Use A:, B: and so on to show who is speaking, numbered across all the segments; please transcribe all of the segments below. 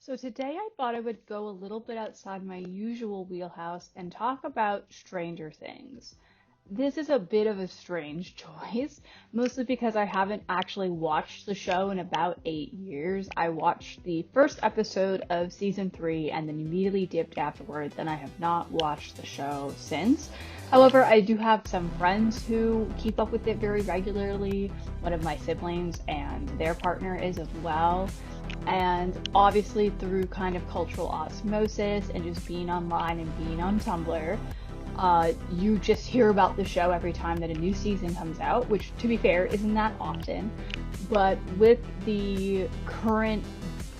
A: So today I thought I would go a little bit outside my usual wheelhouse and talk about Stranger Things. This is a bit of a strange choice, mostly because I haven't actually watched the show in about 8 years. I watched the first episode of season 3 and then immediately dipped afterwards, and I have not watched the show since. However, I do have some friends who keep up with it very regularly. One of my siblings and their partner is as well. And obviously, through kind of cultural osmosis and just being online and being on Tumblr, you just hear about the show every time that a new season comes out, which, to be fair, isn't that often. But with the current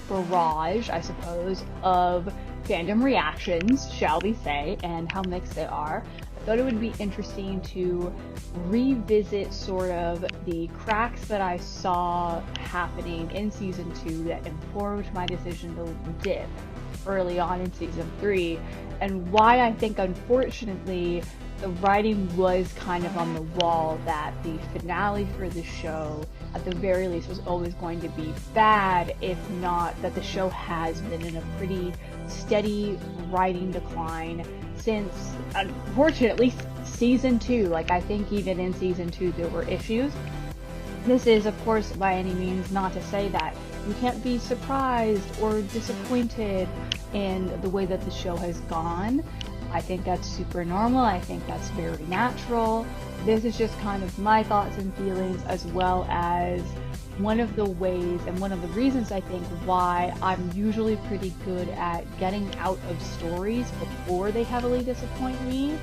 A: barrage, I suppose, of fandom reactions, shall we say, and how mixed they are, I thought it would be interesting to revisit sort of the cracks that I saw happening in season 2 that informed my decision to dip early on in season 3, and why I think, unfortunately, the writing was kind of on the wall that the finale for the show, at the very least, was always going to be bad, if not that the show has been in a pretty steady writing decline since, unfortunately, season 2. Like, I think even in season 2 there were issues. This is, of course, by any means not to say that you can't be surprised or disappointed in the way that the show has gone. I think that's super normal. I think that's very natural. This is just kind of my thoughts and feelings, as well as one of the ways and one of the reasons I think why I'm usually pretty good at getting out of stories before they heavily disappoint me,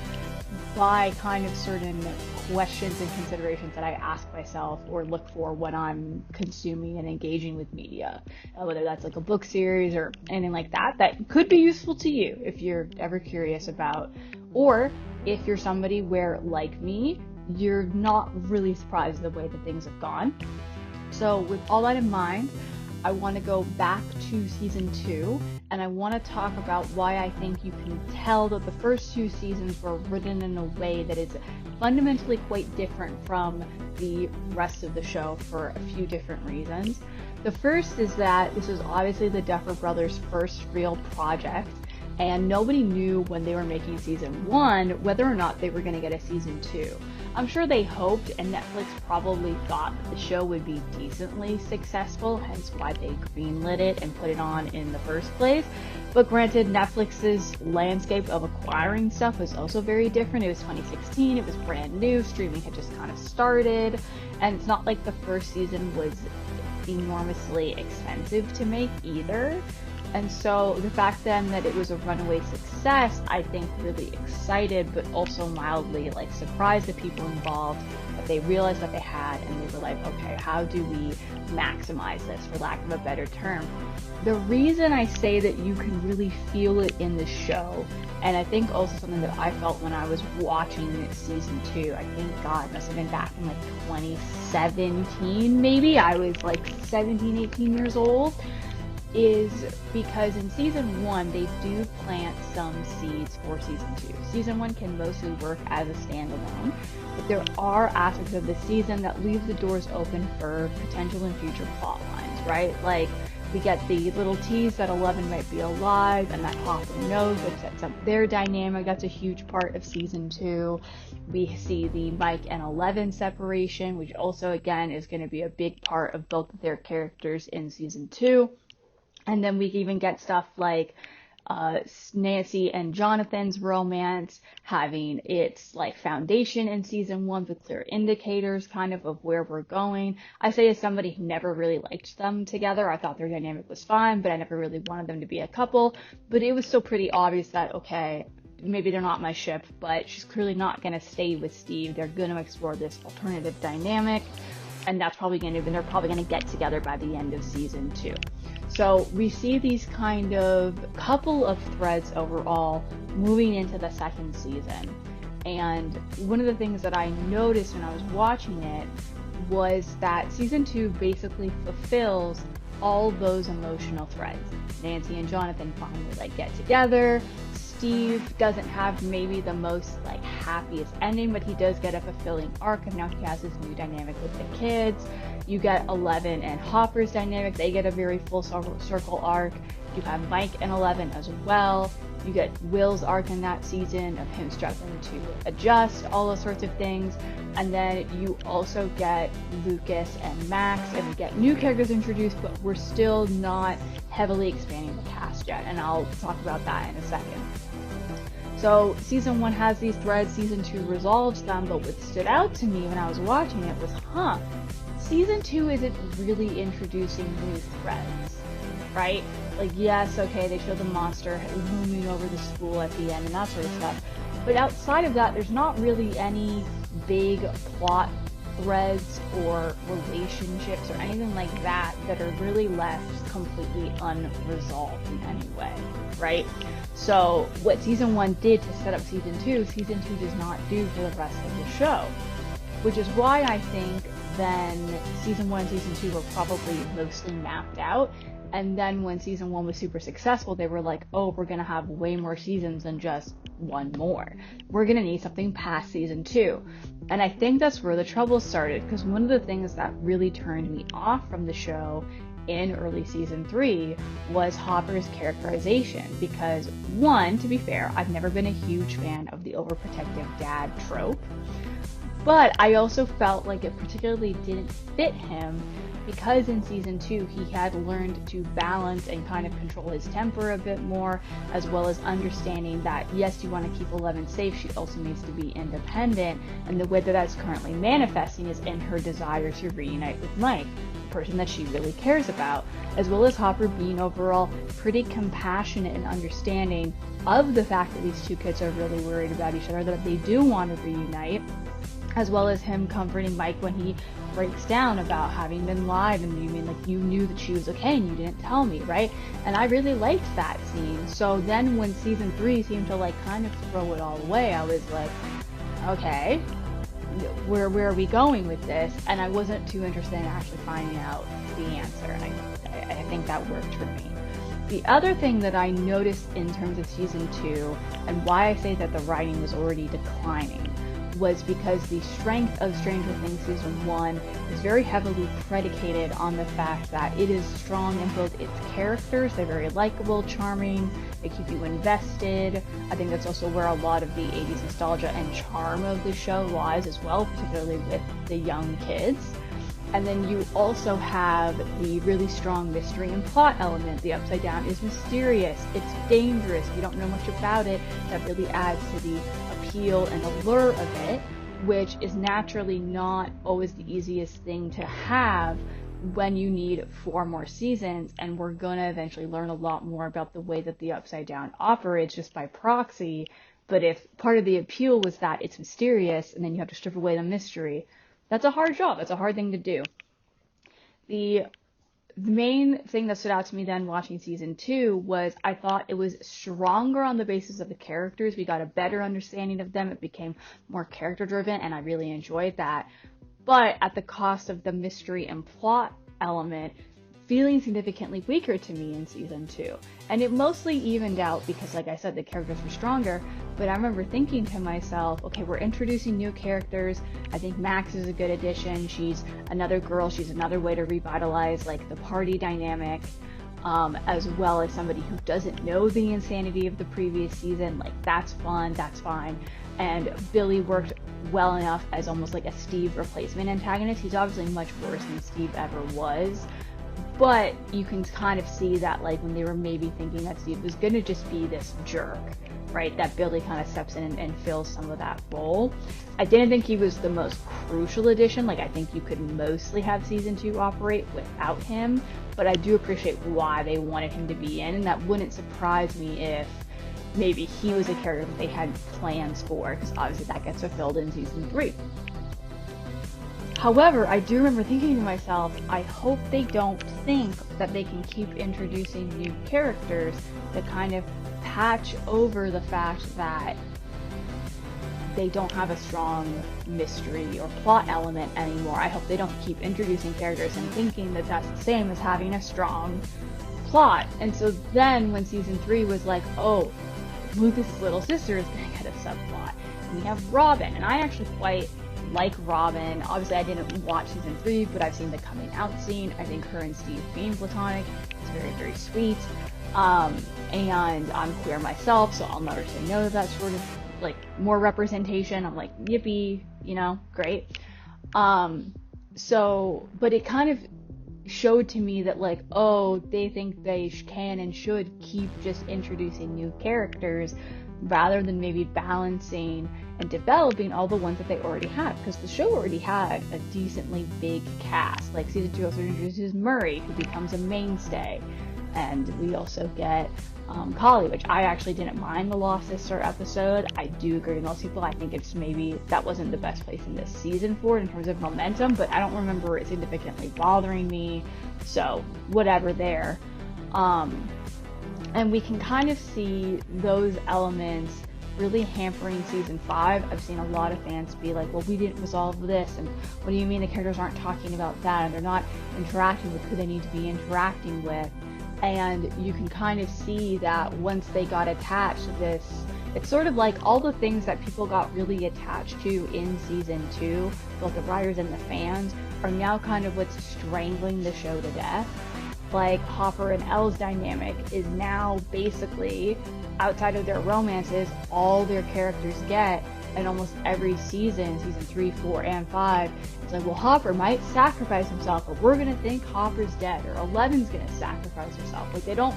A: by kind of certain questions and considerations that I ask myself or look for when I'm consuming and engaging with media, whether that's like a book series or anything like that, that could be useful to you if you're ever curious about, or if you're somebody where, like me, you're not really surprised the way that things have gone. So with all that in mind, I want to go back to season 2, and I want to talk about why I think you can tell that the first 2 seasons were written in a way that is fundamentally quite different from the rest of the show for a few different reasons. The first is that this was obviously the Duffer Brothers' first real project, and nobody knew when they were making season 1 whether or not they were going to get a season 2. I'm sure they hoped, and Netflix probably thought that the show would be decently successful, hence why they greenlit it and put it on in the first place. But granted, Netflix's landscape of acquiring stuff was also very different. It was 2016, it was brand new, streaming had just kind of started, and it's not like the first season was enormously expensive to make either. And so the fact then that it was a runaway success, I think really excited, but also mildly like surprised the people involved, that they realized what they had, and they were like, okay, how do we maximize this, for lack of a better term? The reason I say that you can really feel it in the show, and I think also something that I felt when I was watching season 2, I think, God, it must have been back in like 2017 maybe, I was like 17, 18 years old, is because in season 1 they do plant some seeds for season 2. Season 1 can mostly work as a standalone, but there are aspects of the season that leave the doors open for potential and future plot lines, right? Like, we get the little tease that 11 might be alive, and that Hopper knows, which sets up their dynamic. That's a huge part of season 2. We see the Mike and 11 separation, which also, again, is going to be a big part of both of their characters in season 2. And then we even get stuff like Nancy and Jonathan's romance having its like foundation in season 1 with clear indicators kind of where we're going. I say, as somebody who never really liked them together, I thought their dynamic was fine, but I never really wanted them to be a couple. But it was still pretty obvious that, okay, maybe they're not my ship, but she's clearly not going to stay with Steve. They're going to explore this alternative dynamic, and they're probably going to get together by the end of season 2. So we see these kind of couple of threads overall moving into the second season. And one of the things that I noticed when I was watching it was that season 2 basically fulfills all those emotional threads. Nancy and Jonathan finally get together. Steve doesn't have maybe the most like happiest ending, but he does get a fulfilling arc, and now he has this new dynamic with the kids. You get Eleven and Hopper's dynamic. They get a very full circle arc. You have Mike and Eleven as well. You get Will's arc in that season of him struggling to adjust, all those sorts of things. And then you also get Lucas and Max, and we get new characters introduced, but we're still not heavily expanding the cast yet. And I'll talk about that in a second. So season 1 has these threads, season 2 resolves them, but what stood out to me when I was watching it was, season 2 isn't really introducing new threads, right? Like, yes, okay, they show the monster looming over the school at the end and that sort of stuff. But outside of that, there's not really any big plot threads or relationships or anything like that that are really left completely unresolved in any way, right? So what season 1 did to set up season 2 does not do for the rest of the show. Which is why I think then season 1 and season 2 were probably mostly mapped out. And then when season 1 was super successful, they were like, oh, we're going to have way more seasons than just one more. We're going to need something past season 2. And I think that's where the trouble started, because one of the things that really turned me off from the show in early season 3 was Hopper's characterization. Because, one, to be fair, I've never been a huge fan of the overprotective dad trope. But I also felt like it particularly didn't fit him, because in season 2 he had learned to balance and kind of control his temper a bit more, as well as understanding that yes, you want to keep Eleven safe, she also needs to be independent, and the way that that's currently manifesting is in her desire to reunite with Mike, the person that she really cares about, as well as Hopper being overall pretty compassionate and understanding of the fact that these two kids are really worried about each other, that they do want to reunite, as well as him comforting Mike when he breaks down about having been lied, and you mean like you knew that she was okay and you didn't tell me, right? And I really liked that scene. So then when season 3 seemed to like kind of throw it all away, I was like, okay, where are we going with this? And I wasn't too interested in actually finding out the answer, and I think that worked for me. The other thing that I noticed in terms of season 2, and why I say that the writing was already declining, was because the strength of Stranger Things season 1 is very heavily predicated on the fact that it is strong in both its characters. They're very likable, charming, they keep you invested. I think that's also where a lot of the 80s nostalgia and charm of the show lies as well, particularly with the young kids. And then you also have the really strong mystery and plot element. The Upside Down is mysterious, it's dangerous, you don't know much about it. That really adds to the appeal and allure of it, which is naturally not always the easiest thing to have when you need 4 more seasons, and we're going to eventually learn a lot more about the way that the Upside Down operates just by proxy. But if part of the appeal was that it's mysterious and then you have to strip away the mystery, that's a hard job. That's a hard thing to do. The main thing that stood out to me then watching season 2 was I thought it was stronger on the basis of the characters. We got a better understanding of them. It became more character driven, and I really enjoyed that. But at the cost of the mystery and plot element feeling significantly weaker to me in season 2. And it mostly evened out because, like I said, the characters were stronger. But I remember thinking to myself, okay, we're introducing new characters. I think Max is a good addition. She's another girl. She's another way to revitalize like the party dynamic, as well as somebody who doesn't know the insanity of the previous season. Like, that's fun. That's fine. And Billy worked well enough as almost like a Steve replacement antagonist. He's obviously much worse than Steve ever was. But you can kind of see that, like, when they were maybe thinking that Steve was going to just be this jerk, right, that Billy kind of steps in and fills some of that role. I didn't think he was the most crucial addition. Like, I think you could mostly have season 2 operate without him, but I do appreciate why they wanted him to be in, and that wouldn't surprise me if maybe he was a character that they had plans for, because obviously that gets fulfilled in season 3. However, I do remember thinking to myself, I hope they don't think that they can keep introducing new characters that kind of patch over the fact that they don't have a strong mystery or plot element anymore. I hope they don't keep introducing characters and thinking that that's the same as having a strong plot. And so then when season 3 was like, oh, Lucas's little sister is going to get a subplot. And we have Robin, and I actually quite like Robin. Obviously, I didn't watch season 3, but I've seen the coming out scene. I think her and Steve being platonic is very, very sweet. And I'm queer myself, so I'll never say no to that sort of, like, more representation. I'm like, yippee, great. But it kind of showed to me that, like, oh, they think they can and should keep just introducing new characters rather than maybe balancing and developing all the ones that they already had, because the show already had a decently big cast. Like, season 2 also introduces Murray, who becomes a mainstay, and we also get Kali, which I actually didn't mind the Lost Sister episode. I do agree with most people. I think it's maybe that wasn't the best place in this season for it in terms of momentum, but I don't remember it significantly bothering me, so whatever there. And we can kind of see those elements really hampering season 5. I've seen a lot of fans be like, well, we didn't resolve this, and what do you mean the characters aren't talking about that, and they're not interacting with who they need to be interacting with? And you can kind of see that once they got attached to this, it's sort of like all the things that people got really attached to in season 2, both the writers and the fans, are now kind of what's strangling the show to death. Like, Hopper and Elle's dynamic is now basically, outside of their romances, all their characters get. And almost every season 3, 4, and 5, it's like, well, Hopper might sacrifice himself, or we're gonna think Hopper's dead, or Eleven's gonna sacrifice herself. Like, they don't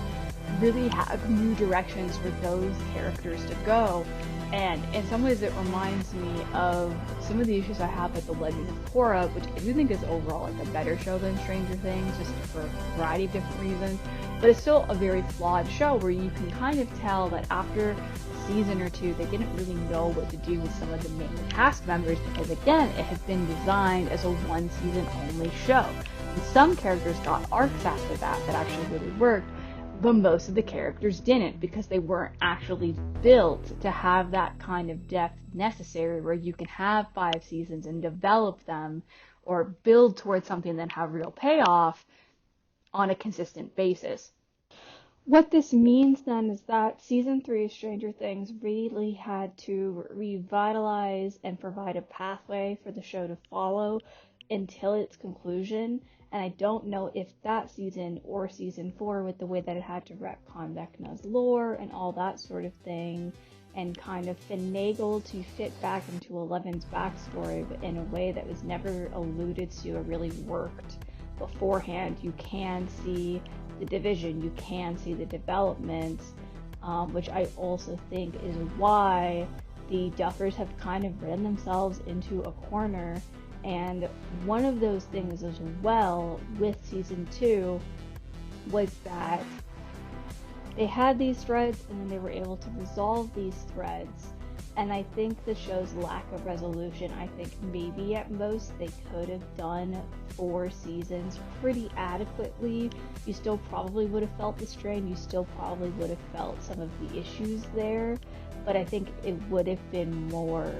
A: really have new directions for those characters to go. And in some ways it reminds me of some of the issues I have with The Legend of Korra, which I do think is overall like a better show than Stranger Things, just for a variety of different reasons. But it's still a very flawed show where you can kind of tell that after a season or 2, they didn't really know what to do with some of the main cast members, because again, it had been designed as a one season only show. And some characters got arcs after that actually really worked, but most of the characters didn't, because they weren't actually built to have that kind of depth necessary where you can have 5 seasons and develop them or build towards something that have real payoff on a consistent basis. What this means then is that season 3 of Stranger Things really had to revitalize and provide a pathway for the show to follow until its conclusion. And I don't know if that season or season 4, with the way that it had to retcon Vecna's lore and all that sort of thing, and kind of finagle to fit back into Eleven's backstory, but in a way that was never alluded to or really worked beforehand. You can see the division, you can see the development, which I also think is why the Duffers have kind of ran themselves into a corner. And one of those things as well with season 2 was that they had these threads and then they were able to resolve these threads. And I think the show's lack of resolution, I think maybe at most they could have done 4 seasons pretty adequately. You still probably would have felt the strain, you still probably would have felt some of the issues there, but I think it would have been more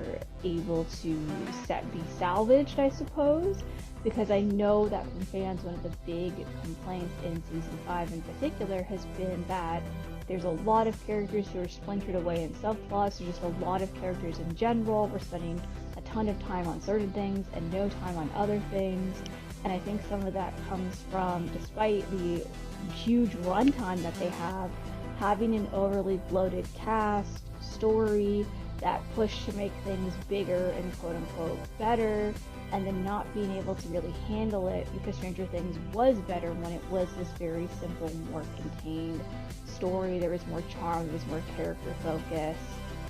A: able to be salvaged, I suppose, because I know that from fans, one of the big complaints in season 5 in particular has been that there's a lot of characters who are splintered away in subplots. There's just a lot of characters in general. We're spending a ton of time on certain things and no time on other things. And I think some of that comes from, despite the huge runtime that they have, having an overly bloated cast, story, that push to make things bigger and quote-unquote better, and then not being able to really handle it, because Stranger Things was better when it was this very simple, more contained story. There was more charm, there was more character focus,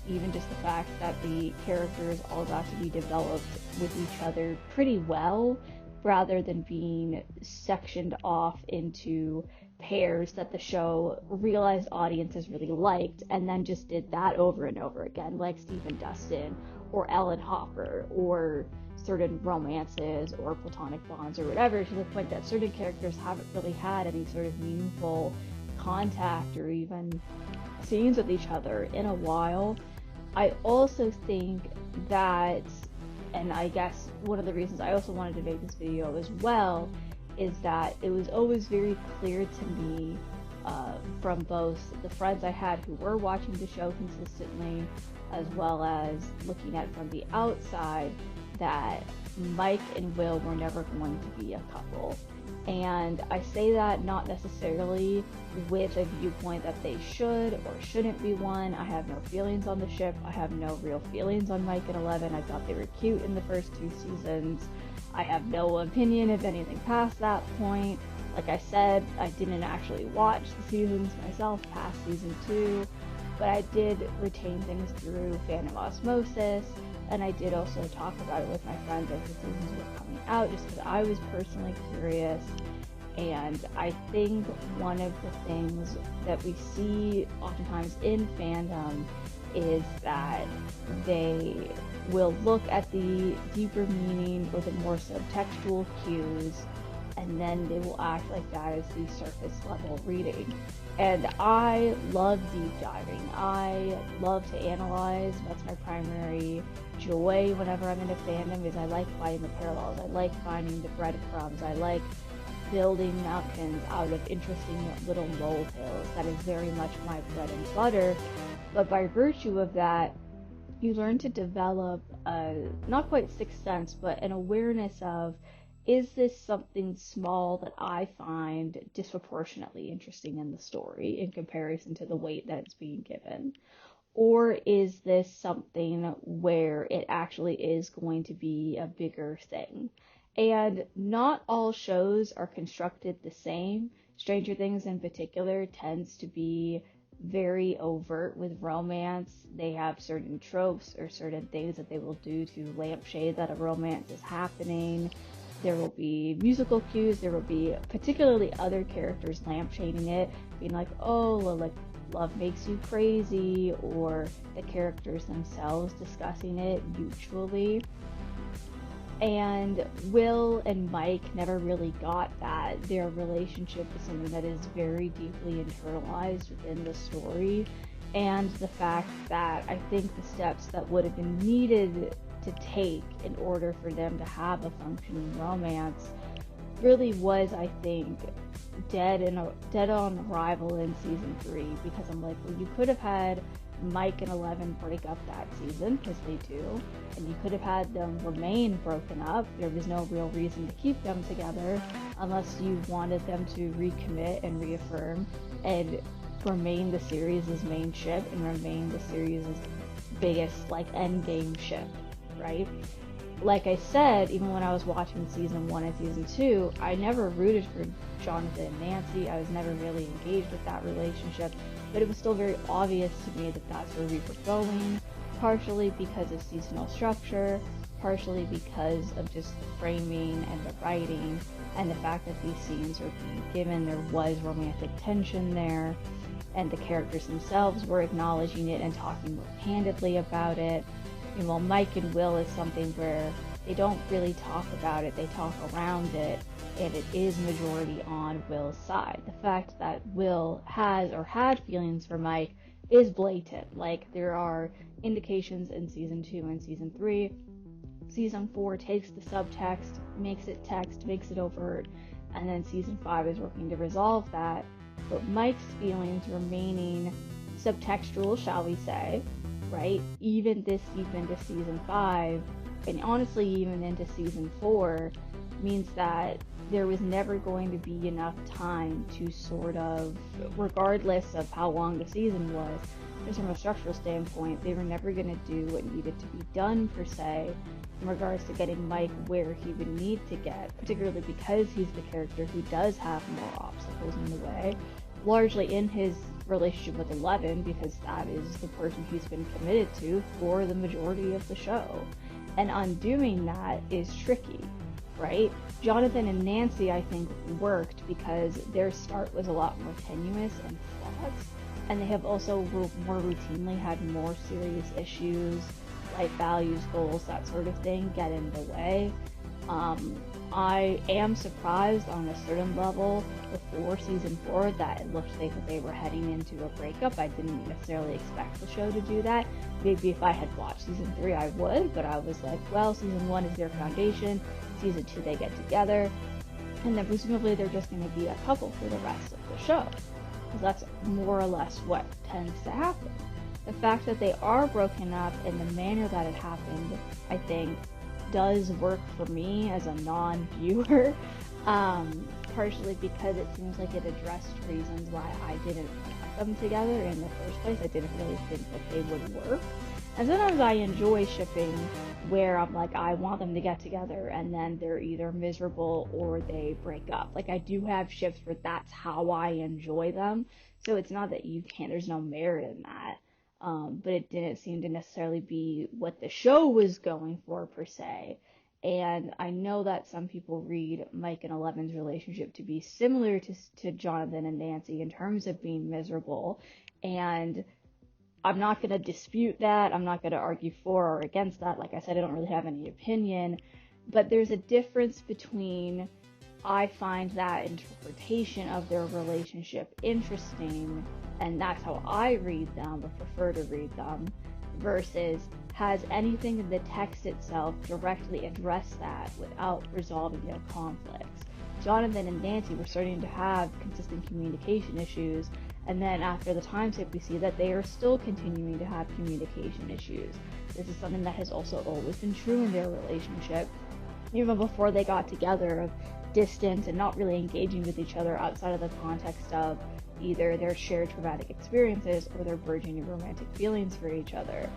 A: even just the fact that the characters all got to be developed with each other pretty well, rather than being sectioned off into pairs that the show realized audiences really liked and then just did that over and over again, like Steve and Dustin, or Elle and Hopper, or certain romances or platonic bonds or whatever, to the point that certain characters haven't really had any sort of meaningful contact or even scenes with each other in a while. I also think that, and I guess one of the reasons I also wanted to make this video as well, is that it was always very clear to me from both the friends I had who were watching the show consistently, as well as looking at it from the outside, that Mike and Will were never going to be a couple. And I say that not necessarily with a viewpoint that they should or shouldn't be one. I have no feelings on the ship. I have no real feelings on Mike and Eleven. I thought they were cute in the first 2 seasons. I have no opinion of anything past that point. Like I said, I didn't actually watch the seasons myself past season 2, but I did retain things through Fandom osmosis, and I did also talk about it with my friends as the seasons were coming out, just because I was personally curious. And I think one of the things that we see oftentimes in fandom is that they will look at the deeper meaning or the more subtextual cues, and then they will act like that is the surface level reading. And I love deep diving. I love to analyze. That's my primary joy whenever I'm in a fandom, is I like finding the parallels. I like finding the breadcrumbs. I like building mountains out of interesting little molehills. That is very much my bread and butter. But by virtue of that, you learn to develop a, not quite sixth sense, but an awareness of, is this something small that I find disproportionately interesting in the story in comparison to the weight that it's being given? Or is this something where it actually is going to be a bigger thing? And not all shows are constructed the same. Stranger Things in particular tends to be very overt with romance. They have certain tropes or certain things that they will do to lampshade that a romance is happening. There will be musical cues. There will be particularly other characters lampshading it, being like, oh, like love makes you crazy, or the characters themselves discussing it mutually. And Will and Mike never really got that. Their relationship is something that is very deeply internalized within the story. And the fact that I think the steps that would have been needed to take in order for them to have a functioning romance really was, I think, dead on arrival in season 3, because I'm like, well, you could have had Mike and Eleven break up that season, because they do, and you could have had them remain broken up. There was no real reason to keep them together unless you wanted them to recommit and reaffirm and remain the series' main ship and remain the series' biggest, like, endgame ship, right? Like I said, even when I was watching season 1 and season 2, I never rooted for Jonathan and Nancy. I was never really engaged with that relationship, but it was still very obvious to me that that's where we were going, partially because of seasonal structure, partially because of just the framing and the writing, and the fact that these scenes were being given. There was romantic tension there, and the characters themselves were acknowledging it and talking more candidly about it. And while Mike and Will is something where they don't really talk about it, they talk around it, and it is majority on Will's side. The fact that Will has or had feelings for Mike is blatant. Like, there are indications in season 2 and season 3. Season 4 takes the subtext, makes it text, makes it overt, and then season 5 is working to resolve that. But Mike's feelings remaining subtextual, shall we say, right? Even this deep into season 5, and honestly even into season 4, means that there was never going to be enough time to sort of, regardless of how long the season was, just from a structural standpoint, they were never going to do what needed to be done, per se, in regards to getting Mike where he would need to get, particularly because he's the character who does have more obstacles in the way, largely in his relationship with Eleven, because that is the person he's been committed to for the majority of the show. And undoing that is tricky, right? Jonathan and Nancy, I think, worked because their start was a lot more tenuous and flawed, and they have also more routinely had more serious issues, like values, goals, that sort of thing, get in the way. I am surprised on a certain level before season 4 that it looked like they were heading into a breakup. I didn't necessarily expect the show to do that. Maybe if I had watched season 3 I would, but I was like, well, season 1 is their foundation, season 2 they get together, and then presumably they're just going to be a couple for the rest of the show. because that's more or less what tends to happen. The fact that they are broken up in the manner that it happened, I think, does work for me as a non-viewer, partially because it seems like it addressed reasons why I didn't want them together in the first place. I didn't really think that they would work. And sometimes I enjoy shipping where I'm like, I want them to get together and then they're either miserable or they break up. Like, I do have ships where that's how I enjoy them. So it's not that you can't, there's no merit in that. But it didn't seem to necessarily be what the show was going for per se. And I know that some people read Mike and Eleven's relationship to be similar to Jonathan and Nancy in terms of being miserable. And I'm not going to dispute that. I'm not going to argue for or against that. Like I said, I don't really have any opinion. But there's a difference between I find that interpretation of their relationship interesting, and that's how I read them or prefer to read them, versus has anything in the text itself directly addressed that without resolving their conflicts. Jonathan and Nancy were starting to have consistent communication issues, and then after the time skip we see that they are still continuing to have communication issues. This is something that has also always been true in their relationship, even before they got together, of distance and not really engaging with each other outside of the context of either their shared traumatic experiences or their burgeoning romantic feelings for each other.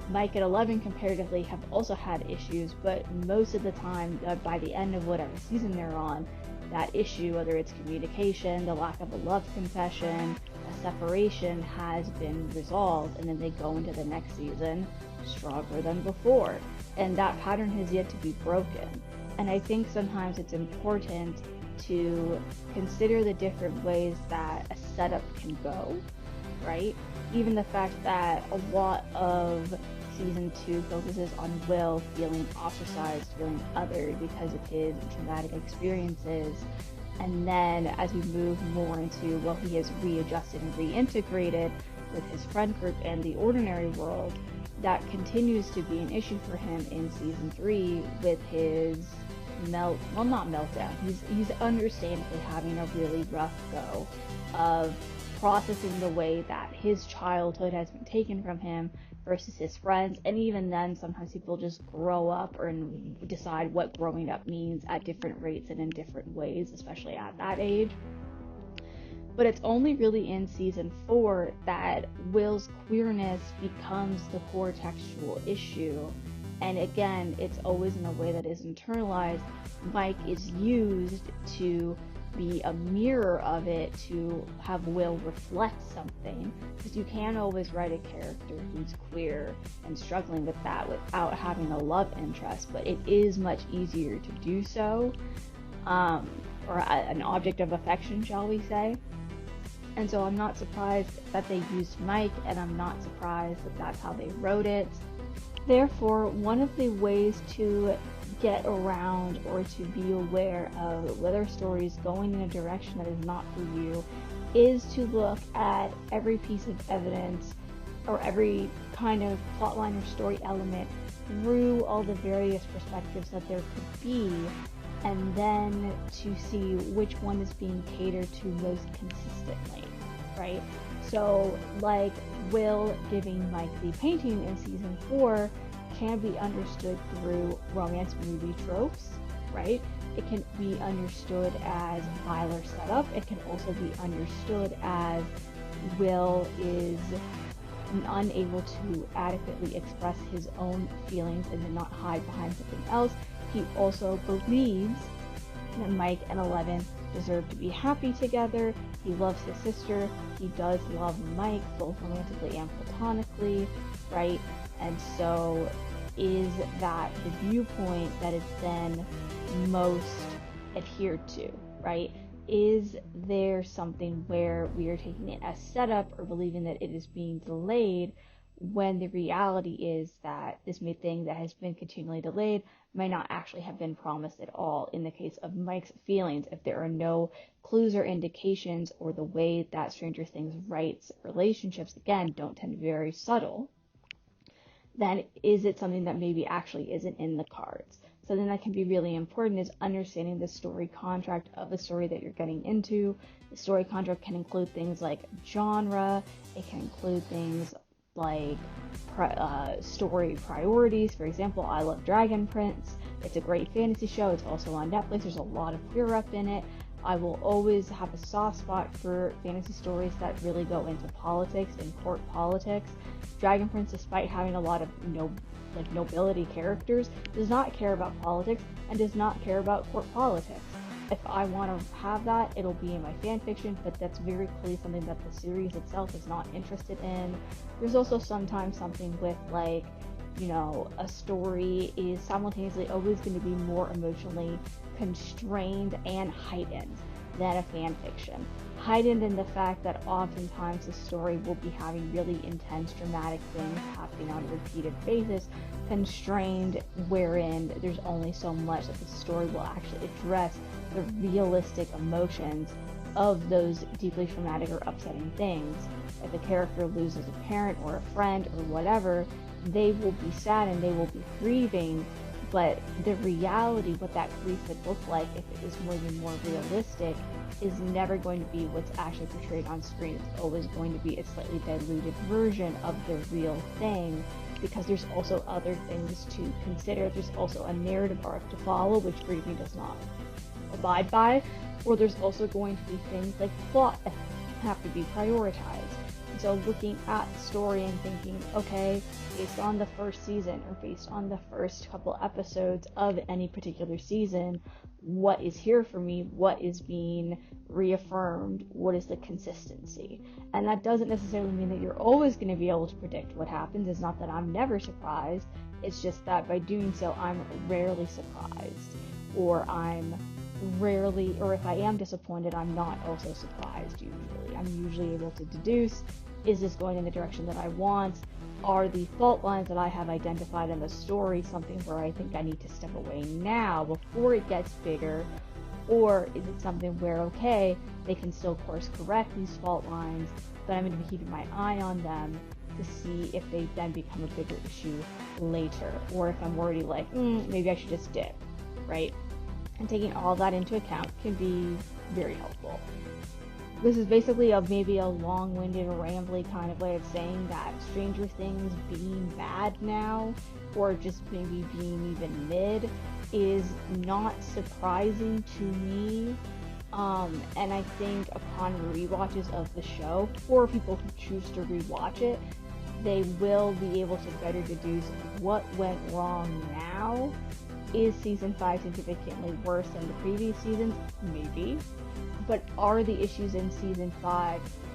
A: Mike and Eleven comparatively have also had issues, but most of the time, by the end of whatever season they're on, that issue, whether it's communication, the lack of a love confession, a separation, has been resolved, and then they go into the next season stronger than before. And that pattern has yet to be broken. And I think sometimes it's important to consider the different ways that a setup can go, right? Even the fact that a lot of season 2 focuses on Will feeling ostracized, feeling othered because of his traumatic experiences. And then as we move more into, well, he has readjusted and reintegrated with his friend group and the ordinary world, that continues to be an issue for him in season 3 with his not meltdown. He's understandably having a really rough go of processing the way that his childhood has been taken from him versus his friends. And even then, sometimes people just grow up or decide what growing up means at different rates and in different ways, especially at that age. But it's only really in season 4 that Will's queerness becomes the core textual issue. And again, it's always in a way that is internalized. Mike is used to be a mirror of it, to have Will reflect something, because you can't always write a character who's queer and struggling with that without having a love interest, but it is much easier to do so, or an object of affection, shall we say. And so I'm not surprised that they used Mike, and I'm not surprised that that's how they wrote it. Therefore, one of the ways to get around or to be aware of whether a story is going in a direction that is not for you is to look at every piece of evidence or every kind of plotline or story element through all the various perspectives that there could be, and then to see which one is being catered to most consistently, right? So, like Will giving Mike the painting in season 4 can be understood through romance movie tropes, right? It can be understood as Byler setup. It can also be understood as Will is unable to adequately express his own feelings and to not hide behind something else. He also believes that Mike and Eleven deserve to be happy together. He loves his sister. He does love Mike, both romantically and platonically, right? And so is that the viewpoint that is then most adhered to, right? Is there something where we are taking it as setup or believing that it is being delayed when the reality is that this thing that has been continually delayed may not actually have been promised at all? In the case of Mike's feelings, if there are no clues or indications, or the way that Stranger Things writes relationships, again, don't tend to be very subtle, then is it something that maybe actually isn't in the cards? something that can be really important is understanding the story contract of the story that you're getting into. The story contract can include things like genre, it can include things like story priorities. For example, I love Dragon Prince. It's a great fantasy show. It's also on Netflix. There's a lot of queer rep in it. I will always have a soft spot for fantasy stories that really go into politics and court politics. Dragon Prince, despite having a lot of nobility characters, does not care about politics and does not care about court politics. If I want to have that, it'll be in my fan fiction, but that's very clearly something that the series itself is not interested in. There's also sometimes something with a story is simultaneously always going to be more emotionally constrained and heightened than a fan fiction. Heightened in the fact that oftentimes the story will be having really intense dramatic things happening on a repeated basis, constrained wherein there's only so much that the story will actually address the realistic emotions of those deeply traumatic or upsetting things. If a character loses a parent or a friend or whatever, they will be sad and they will be grieving, but the reality, what that grief would look like if it was more realistic, is never going to be what's actually portrayed on screen. It's always going to be a slightly diluted version of the real thing, because there's also other things to consider. There's also a narrative arc to follow, which grieving does not abide by, or there's also going to be things like plot that have to be prioritized. So looking at the story and thinking, okay, based on the first season or based on the first couple episodes of any particular season, what is here for me? What is being reaffirmed? What is the consistency? And that doesn't necessarily mean that you're always going to be able to predict what happens. It's not that I'm never surprised. It's just that by doing so, I'm rarely surprised, or if I am disappointed, I'm not also surprised usually. I'm usually able to deduce, is this going in the direction that I want? Are the fault lines that I have identified in the story something where I think I need to step away now before it gets bigger? Or is it something where, okay, they can still course correct these fault lines, but I'm going to be keeping my eye on them to see if they then become a bigger issue later, or if I'm already like, maybe I should just dip, right? And taking all that into account can be very helpful. This is basically maybe a long-winded, rambly kind of way of saying that Stranger Things being bad now, or just maybe being even mid, is not surprising to me. And I think upon rewatches of the show, for people who choose to rewatch it, they will be able to better deduce what went wrong now. Is season 5 significantly worse than the previous seasons? Maybe. But are the issues in season 5